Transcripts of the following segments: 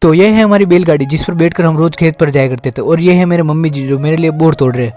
तो ये है हमारी बैलगाड़ी जिस पर बैठकर हम रोज खेत पर जाया करते थे, और ये है मेरे मम्मी जी जो मेरे लिए बोर तोड़ रहे हैं।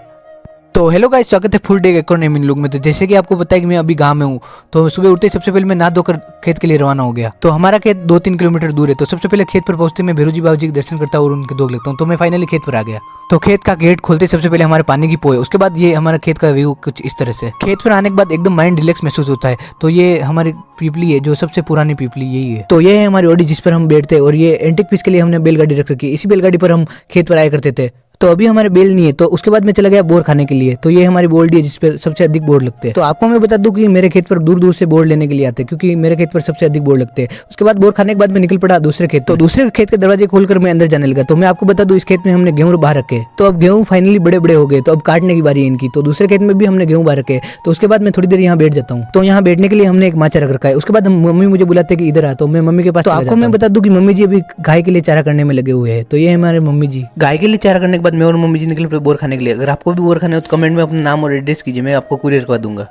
तो हेलो गाइस, स्वागत है फुल डे एक और नए मिनी लुक में। तो जैसे कि आपको पता है कि मैं अभी गांव में हूँ, तो सुबह उठते ही सबसे पहले मैं नहा धोकर खेत के लिए रवाना हो गया। तो हमारा खेत 2-3 किलोमीटर दूर है। तो सबसे पहले खेत पर पहुंचते मैं भैरू जी बाबा जी के दर्शन करता हूँ और उनके दोग लगता हूँ। तो मैं फाइनली खेत पर आ गया। तो खेत का गेट खोलते सबसे पहले हमारे पानी की पोए, उसके बाद ये हमारा खेत का व्यू कुछ इस तरह से। खेत पर आने के बाद एकदम माइंड रिलैक्स महसूस होता है। तो ये हमारी पीपली है, जो सबसे पुरानी पीपली यही है। तो ये है हमारी ऑडी जिस पर हम बैठते हैं, और ये एंटिक पीस के लिए हमने बैलगाड़ी रख रखी है। इसी बैलगाड़ी पर हम खेत पर आया करते थे। तो अभी हमारे बेल नहीं है, तो उसके बाद मैं चला गया बोर खाने के लिए। तो ये हमारी बोल्डी है जिस पे सबसे अधिक बोर लगते हैं। तो आपको मैं बता दूं कि मेरे खेत पर दूर दूर से बोर लेने के लिए आते हैं, क्योंकि मेरे खेत पर सबसे अधिक बोर लगते हैं। उसके बाद बोर खाने के बाद मैं निकल पड़ा दूसरे खेत। तो दूसरे खेत के दरवाजे खोलकर मैं अंदर जाने लगा। तो मैं आपको बता दूं इस खेत में हमने गेहूं बाहर रखे। तो अब गेहूं फाइनली बड़े बड़े हो गए, तो अब काटने की बारी है इनकी। तो दूसरे खेत में भी हमने गेहूं बाहर रखे। तो उसके बाद मैं थोड़ी देर यहाँ बैठ जाता हूँ। तो यहाँ बैठने के लिए हमने एक माचा रख रखा है। उसके बाद मम्मी मुझे बुलाते कि इधर आ, तो मैं मम्मी के पास। तो आपको मैं बता दूं कि मम्मी जी अभी गाय के लिए चारा करने में लगे हुए हैं। तो ये हमारे मम्मी जी गाय के लिए चारा करने के बाद मैं और मम्मी जी निकले बोर खाने के लिए। अगर आपको भी बोर खाने हो तो कमेंट में अपना नाम और एड्रेस कीजिए, मैं आपको कुरियर करवा दूंगा।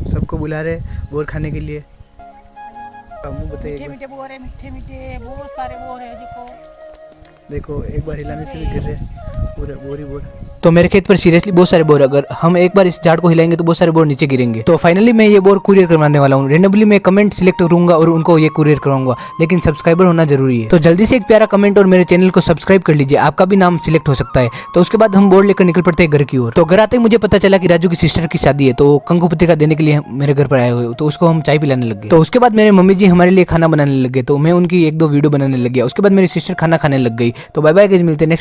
सबको बुला रहे बोर खाने के लिए। मीठे मीठे बोर है, मीठे मीठे बहुत सारे बोर है। देखो एक बार हिलाने से भी गिर रहे पूरे बोर ही बोर। तो मेरे खेत पर सीरियसली बहुत सारे बोर, अगर हम एक बार इस झाड़ को हिलाएंगे तो बहुत सारे बोर नीचे गिरेंगे। तो फाइनली मैं ये बोर कुरियर करवाने वाला हूँ। रेंडमली मैं कमेंट सिलेक्ट करूंगा और उनको ये कुरियर करवाऊंगा, लेकिन सब्सक्राइबर होना जरूरी है। तो जल्दी से एक प्यारा कमेंट और मेरे चैनल को सब्सक्राइब कर लीजिए, आपका भी नाम सिलेक्ट हो सकता है। तो उसके बाद हम बोर लेकर निकल पड़ते हैं घर की ओर। तो घर आते ही मुझे पता चला कि राजू की सिस्टर की शादी है, तो कंकु पत्रिका देने के लिए मेरे घर पर आए हुए। तो उसको हम चाय पिलाने लग गए। तो उसके बाद मेरे मम्मी जी हमारे लिए खाना बनाने लग गए। तो मैं उनकी 1-2 वीडियो बनाने लग गया। उसके बाद मेरी सिस्टर खाना खाने लग गई। तो बाय बाय गाइस, मिलते हैं नेक्स्ट